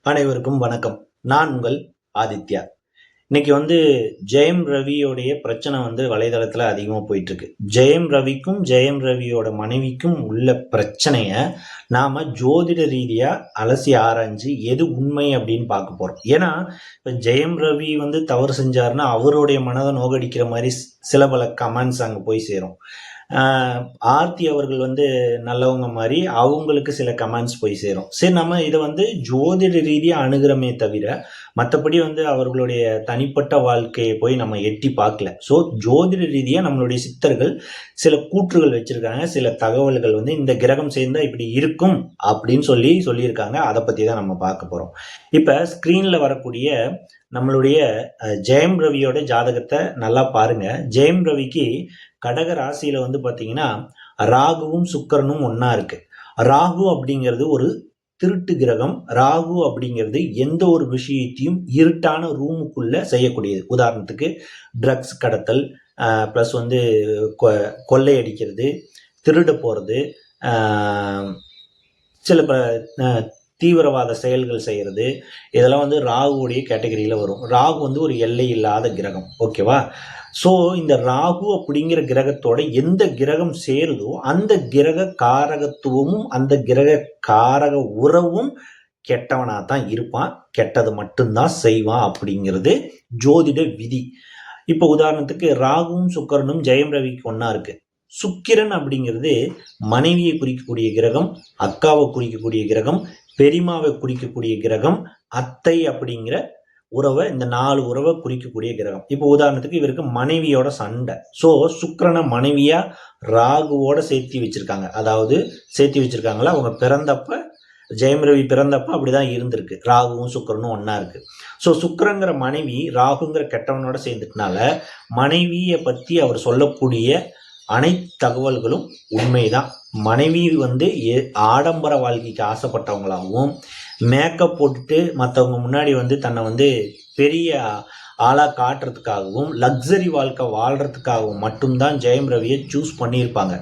அனைவருக்கும் வணக்கம். நான் உங்கள் ஆதித்யா. இன்னைக்கு ஜெயம் ரவியோடைய பிரச்சனை வலைதளத்துல அதிகமா போயிட்டு இருக்கு. ஜெயம் ரவிக்கும் ஜெயம் ரவியோட மனைவிக்கும் உள்ள பிரச்சனைய நாம ஜோதிட ரீதியா அலசி ஆராய்ஞ்சு எது உண்மை அப்படின்னு பார்க்க போறோம். ஏன்னா இப்ப ஜெயம் ரவி தவறு செஞ்சாருன்னா அவருடைய மனதை நோகடிக்கிற மாதிரி சில பல கமெண்ட்ஸ் அங்க போய் சேரும். ஆர்த்தி அவர்கள் நல்லவங்க மாதிரி அவங்களுக்கு சில கமெண்ட்ஸ் போய் சேரும். சரி, நம்ம இதை ஜோதிட ரீதியாக அணுகிறமே தவிர மற்றபடி அவர்களுடைய தனிப்பட்ட வாழ்க்கையை போய் நம்ம எட்டி பார்க்கல. ஸோ ஜோதிட ரீதியாக நம்மளுடைய சித்தர்கள் சில கூற்றுகள் வச்சிருக்காங்க, சில தகவல்கள் இந்த கிரகம் சேர்ந்தா இப்படி இருக்கும் அப்படின்னு சொல்லியிருக்காங்க. அதை பற்றி தான் நம்ம பார்க்க போகிறோம். இப்போ ஸ்க்ரீனில் வரக்கூடிய நம்மளுடைய ஜெயம் ரவியோட ஜாதகத்தை நல்லா பாருங்க. ஜெயம் ரவிக்கு கடக ராசியில பார்த்தீங்கன்னா ராகுவும் சுக்கரனும் ஒன்னா இருக்கு. ராகு அப்படிங்கிறது ஒரு திருட்டு கிரகம். ராகு அப்படிங்கிறது எந்த ஒரு விஷயத்தையும் இருட்டான ரூமுக்குள்ள செய்யக்கூடியது. உதாரணத்துக்கு ட்ரக்ஸ் கடத்தல், ப்ளஸ் கொள்ளையடிக்கிறது, திருட போகிறது, சில தீவிரவாத செயல்கள் செய்கிறது, இதெல்லாம் ராகுவுடைய கேட்டகரியில் வரும். ராகு ஒரு எல்லை இல்லாத கிரகம். ஓகேவா? ஸோ இந்த ராகு அப்படிங்கிற கிரகத்தோட எந்த கிரகம் சேருதோ அந்த கிரக காரகத்துவமும் அந்த கிரக காரக உறவும் கெட்டவனாக தான் இருப்பான், கெட்டது மட்டும்தான் செய்வான் அப்படிங்கிறது ஜோதிட விதி. இப்போ உதாரணத்துக்கு ராகுவும் சுக்கரனும் ஜெயம் ரவிக்கு ஒன்னா இருக்கு. சுக்கிரன் அப்படிங்கிறது மனைவியை குறிக்கக்கூடிய கிரகம், அக்காவை குறிக்கக்கூடிய கிரகம், பெரியமாவை குறிக்கக்கூடிய கிரகம், அத்தை அப்படிங்கிற உறவை, இந்த 4 உறவை குறிக்கக்கூடிய கிரகம். இப்போ உதாரணத்துக்கு இவருக்கு மனைவியோட சண்டை. ஸோ சுக்கிரனை மனைவியா ராகுவோட சேர்த்தி வச்சிருக்காங்க. அதாவது சேர்த்தி வச்சிருக்காங்களா, அவங்க பிறந்தப்ப ஜெயம் ரவி பிறந்தப்ப அப்படிதான் இருந்திருக்கு. ராகுவும் சுக்கிரனும் ஒன்னா இருக்கு. ஸோ சுக்கிரங்கிற மனைவி ராகுங்கிற கெட்டவனோட சேர்ந்துட்டனால மனைவியை பத்தி அவர் சொல்லக்கூடிய அனைத்து தகவல்களும் உண்மைதான். மனைவி ஆடம்பர வாழ்க்கைக்கு ஆசைப்பட்டவங்களாகவும், மேக்கப் போட்டுட்டு மற்றவங்க முன்னாடி தன்னை பெரிய ஆளாக காட்டுறதுக்காகவும், லக்ஸரி வாழ்க்கை வாழ்கிறதுக்காகவும் மட்டும்தான் ஜெயம் ரவியை சூஸ் பண்ணியிருப்பாங்க.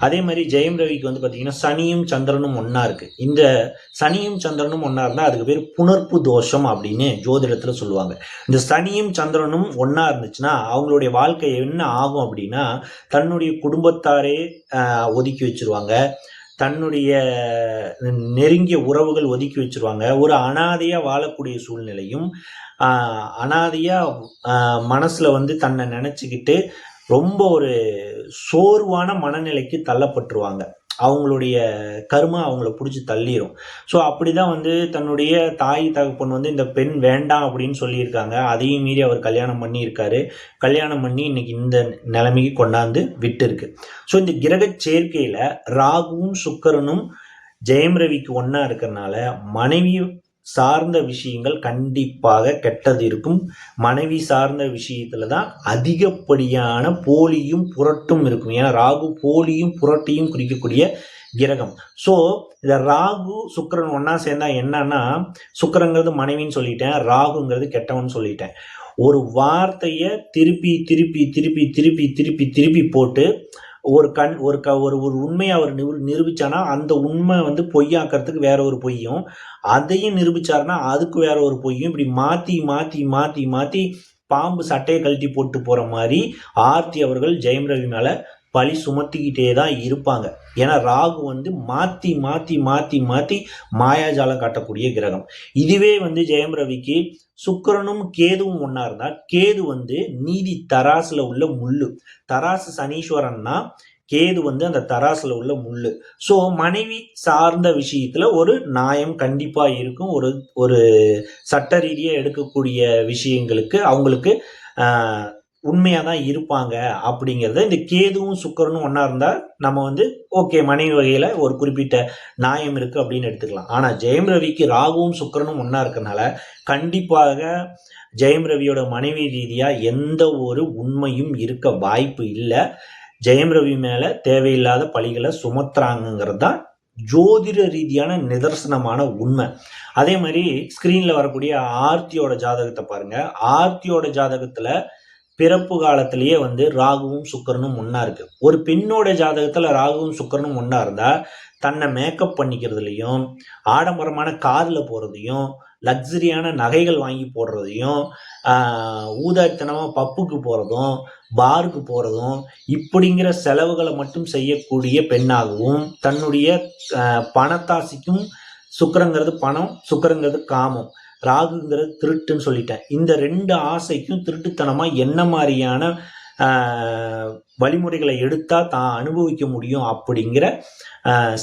அதே மாதிரி ஜெயம் ரவிக்கு பார்த்தீங்கன்னா சனியும் சந்திரனும் ஒன்றா இருக்குது. இந்த சனியும் சந்திரனும் ஒன்றா இருந்தால் அதுக்கு பேர் புணர்ப்பு தோஷம் அப்படின்னு ஜோதிடத்தில் சொல்லுவாங்க. இந்த சனியும் சந்திரனும் ஒன்றா இருந்துச்சுன்னா அவங்களுடைய வாழ்க்கை என்ன ஆகும் அப்படின்னா, தன்னுடைய குடும்பத்தாரே ஒதுக்கி வச்சிருவாங்க, தன்னுடைய நெருங்கிய உறவுகள் ஒதுக்கி வச்சிருவாங்க, ஒரு அனாதையா வாழக்கூடிய சூழ்நிலையும், அனாதையா மனசுல தன்னை நினைச்சுக்கிட்டு ரொம்ப ஒரு சோர்வான மனநிலைக்கு தள்ளப்பட்டுருவாங்க. அவங்களுடைய கர்மா அவங்கள பிடிச்சி தள்ளிடும். ஸோ அப்படிதான் தன்னுடைய தாய் தகப்பன் இந்த பெண் வேண்டாம் அப்படின்னு சொல்லியிருக்காங்க. அதையும் மீறி அவர் கல்யாணம் பண்ணியிருக்காரு. கல்யாணம் பண்ணி இன்னைக்கு இந்த நிலைமைக்கு கொண்டாந்து விட்டு இருக்கு. ஸோ இந்த கிரக சேர்க்கையில ராகுவும் சுக்கரனும் ஜெயம் ரவிக்கு ஒன்னா இருக்கிறதுனால மனைவி சார்ந்த விஷயங்கள் கண்டிப்பாக கெட்டது இருக்கும். மனைவி சார்ந்த விஷயத்துல தான் அதிகப்படியான போலியும் புரட்டும் இருக்கும். ஏன்னா ராகு போலியும் புரட்டையும் குறிக்கக்கூடிய கிரகம். ஸோ இந்த ராகு சுக்கிரன் ஒன்னா சேர்ந்தா என்னன்னா, சுக்கிரங்கிறது மனைவின்னு சொல்லிட்டேன், ராகுங்கிறது கெட்டவன் சொல்லிட்டேன். ஒரு வார்த்தையை திருப்பி திருப்பி திருப்பி திருப்பி திருப்பி திருப்பி போட்டு ஒரு உண்மையை அவர் நிரூபிச்சானா அந்த உண்மை பொய்யாக்கிறதுக்கு வேற ஒரு பொய்யும், அதையும் நிரூபிச்சாருன்னா அதுக்கு வேற ஒரு பொய்யும், இப்படி மாத்தி மாத்தி மாத்தி மாத்தி பாம்பு சட்டையை கழட்டி போட்டு போற மாதிரி ஆர்த்தி அவர்கள் ஜெயம் ரவி மேல பழி சுமத்திக்கிட்டே தான் இருப்பாங்க. ஏன்னா ராகு மாத்தி மாத்தி மாத்தி மாத்தி மாயாஜாலம் காட்டக்கூடிய கிரகம். இதுவே ஜெயம் ரவிக்கு சுக்கிரனும் கேதுவும் ஒன்னா இருந்தா, கேது நீதி தராசுல உள்ள முள்ளு. தராசு சனீஸ்வரன்னா கேது அந்த தராசுல உள்ள முள்ளு. ஸோ மனைவி சார்ந்த விஷயத்துல ஒரு நியாயம் கண்டிப்பா இருக்கும். ஒரு சட்ட ரீதியா எடுக்கக்கூடிய விஷயங்களுக்கு அவங்களுக்கு உண்மையா தான் இருப்பாங்க அப்படிங்கிறத இந்த கேதுவும் சுக்கரனும் ஒன்னா இருந்தா நம்ம ஓகே, மனைவி வகையில ஒரு குறிப்பிட்ட நியாயம் இருக்கு அப்படின்னு எடுத்துக்கலாம். ஆனா ஜெயம் ரவிக்கு ராகுவும் சுக்கரனும் ஒன்னா இருக்கனால கண்டிப்பாக ஜெயம் ரவியோட மனைவி ரீதியா எந்த ஒரு உண்மையும் இருக்க வாய்ப்பு இல்லை. ஜெயம் ரவி மேல தேவையில்லாத பழிகளை சுமத்துறாங்கிறது தான் ஜோதிட ரீதியான நிதர்சனமான உண்மை. அதே மாதிரி ஸ்கிரீன்ல வரக்கூடிய ஆர்த்தியோட ஜாதகத்தை பாருங்க. ஆர்த்தியோட ஜாதகத்துல பிறப்பு காலத்திலேயே ராகுவும் சுக்கரனும் ஒன்னா இருக்கு. ஒரு பெண்ணோட ஜாதகத்துல ராகுவும் சுக்கரனும் ஒன்னா இருந்தா தன்னை மேக்கப் பண்ணிக்கிறதுலையும், ஆடம்பரமான காரில் போகிறதையும், லக்ஸரியான நகைகள் வாங்கி போடுறதையும், ஊதாரித்தனமாக பப்புக்கு போகிறதும், பாருக்கு போகிறதும், இப்படிங்கிற செலவுகளை மட்டும் செய்யக்கூடிய பெண்ணாகவும், தன்னுடைய பணத்தாசிக்கும் சுக்கிரங்கிறது பணம், சுக்கிரங்கிறது காமம், ராகுங்கிறது திருட்டுன்னு சொல்லிட்டேன். இந்த 2 ஆசைக்கும் திருட்டுத்தனமாக என்ன மாதிரியான வழிமுறைகளை எடுத்தால் தான் அனுபவிக்க முடியும் அப்படிங்கிற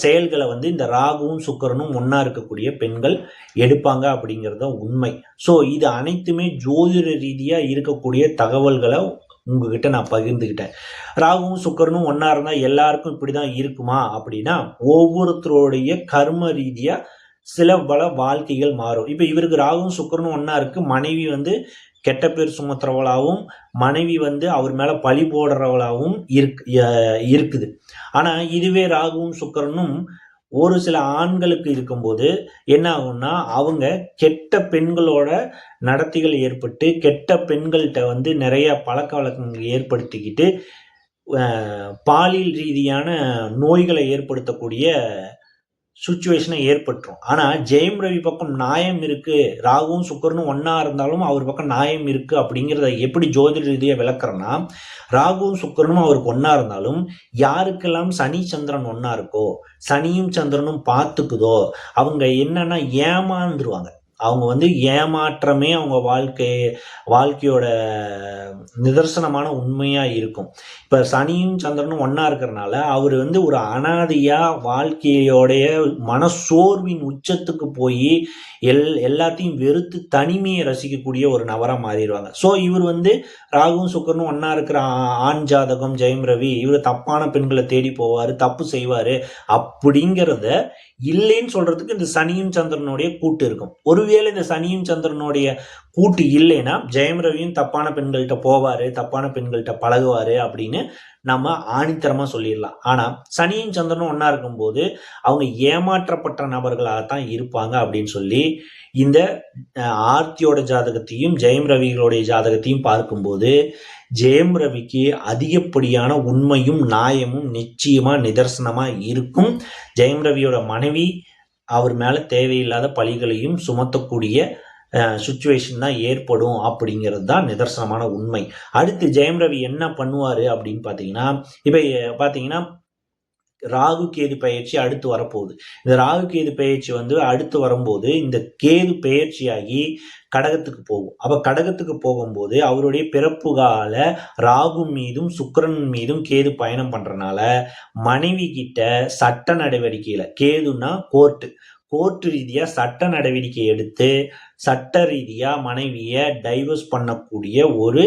செயல்களை இந்த ராகுவும் சுக்கிரனும் ஒன்றா இருக்கக்கூடிய பெண்கள் எடுப்பாங்க அப்படிங்கிறது உண்மை. ஸோ இது அனைத்துமே ஜோதிட ரீதியாக இருக்கக்கூடிய தகவல்களை உங்ககிட்ட நான் பகிர்ந்துக்கிட்டேன். ராகுவும் சுக்கிரனும் ஒன்றா இருந்தால் எல்லாருக்கும் இப்படி தான் இருக்குமா அப்படின்னா, ஒவ்வொருத்தருடைய கர்ம ரீதியாக சில பல வாழ்க்கைகள் மாறும். இப்போ இவருக்கு ராகுவும் சுக்கிரனும் ஒன்றா இருக்குது. மனைவி கெட்ட பேர் சுமத்துறவளாகவும், மனைவி அவர் மேலே பழி போடுறவளாகவும் இருக்குது. ஆனால் இதுவே ராகுவும் சுக்கிரனும் ஒரு சில ஆண்களுக்கு இருக்கும்போது என்ன ஆகும்னா, அவங்க கெட்ட பெண்களோட நடத்தைகள் ஏற்பட்டு, கெட்ட பெண்கள்கிட்ட நிறைய பழக்க வழக்கங்கள் ஏற்படுத்திக்கிட்டு, பாலியல் ரீதியான நோய்களை ஏற்படுத்தக்கூடிய சுச்சுவேஷனை ஏற்பட்டுரும். ஆனால் ஜெயம் ரவி பக்கம் நியாயம் இருக்கு, ராகுவும் சுக்கிரனும் ஒன்றா இருந்தாலும் அவர் பக்கம் நியாயம் இருக்கு அப்படிங்கிறத எப்படி ஜோதிட ரீதியாக விளக்குறேன்னா, ராகுவும் சுக்கிரனும் அவருக்கு ஒன்றா இருந்தாலும் யாருக்கெல்லாம் சனி சந்திரன் ஒன்றா இருக்கோ, சனியும் சந்திரனும் பார்த்துக்குதோ, அவங்க என்னன்னா ஏமாந்துருவாங்க. அவங்க ஏமாற்றமே அவங்க வாழ்க்கையோட நிதர்சனமான உண்மையாக இருக்கும். இப்போ சனியும் சந்திரனும் ஒன்றா இருக்கிறனால அவர் ஒரு அனாதையாக வாழ்க்கையோடைய மனசோர்வின் உச்சத்துக்கு போய் எல்லாத்தையும் வெறுத்து தனிமையை ரசிக்கக்கூடிய ஒரு நபராக மாறிடுவாங்க. ஸோ இவர் ராகுவும் சுக்கிரனும் ஒன்றா இருக்கிற ஆண் ஜாதகம் ஜெயம் ரவி, இவர் தப்பான பெண்களை தேடி போவார், தப்பு செய்வார் அப்படிங்கிறத இல்லைன்னு சொல்றதுக்கு இந்த சனியும் சந்திரனுடைய கூட்டு இருக்கும். ஒருவேளை இந்த சனியும் சந்திரனுடைய கூட்டு இல்லைன்னா ஜெயம் ரவியும் தப்பான பெண்கள்கிட்ட போவாரு, தப்பான பெண்கள்கிட்ட பழகுவாரு அப்படின்னு நம்ம ஆணித்தரமா சொல்லிடலாம். ஆனா சனியும் சந்திரனும் ஒன்னா இருக்கும்போது அவங்க ஏமாற்றப்பட்ட நபர்களாகத்தான் இருப்பாங்க அப்படின்னு சொல்லி இந்த ஆர்த்தியோட ஜாதகத்தையும் ஜெயம் ரவிகளுடைய ஜாதகத்தையும் பார்க்கும்போது ஜெயம் ரவிக்கு அதிகப்படியான உண்மையும் நியாயமும் நிச்சயமா நிதர்சனமா இருக்கும். ஜெயம் ரவியோட மனைவி அவர் மேல தேவையில்லாத பழிகளையும் சுமத்தக்கூடிய சுச்சுவேஷன் தான் ஏற்படும் அப்படிங்கிறது தான் நிதர்சனமான உண்மை. அடுத்து ஜெயம் ரவி என்ன பண்ணுவாரு அப்படின்னு பார்த்தீங்கன்னா, இப்போ பார்த்தீங்கன்னா ராகு கேது பயிற்சி அடுத்து வரப்போகுது. இந்த ராகு கேது பயிற்சி அடுத்து வரும்போது இந்த கேது பயிற்சியாகி கடகத்துக்கு போகும். அப்ப கடகத்துக்கு போகும்போது அவருடைய பிறப்பு கால ராகு மீதும் சுக்கிரன் மீதும் கேது பயணம் பண்றதுனால மனைவி கிட்ட சட்ட நடவடிக்கையில, கேதுன்னா கோர்ட்டு ரீதியா சட்ட நடவடிக்கை எடுத்து சட்ட ரீதியா மனைவிய டைவர்ஸ் பண்ணக்கூடிய ஒரு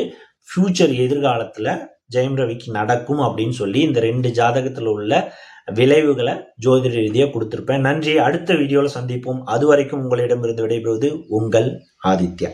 ஃபியூச்சர் எதிர்காலத்துல ஜெயம் ரவிக்கு நடக்கும் அப்படின்னு சொல்லி இந்த 2 ஜாதகத்துல உள்ள விளைவுகளை ஜோதிட ரீதியாக கொடுத்திருப்பேன். நன்றி. அடுத்த வீடியோவில் சந்திப்போம். அதுவரைக்கும் உங்களிடமிருந்து விடைபெறுவது உங்கள் ஆதித்யா.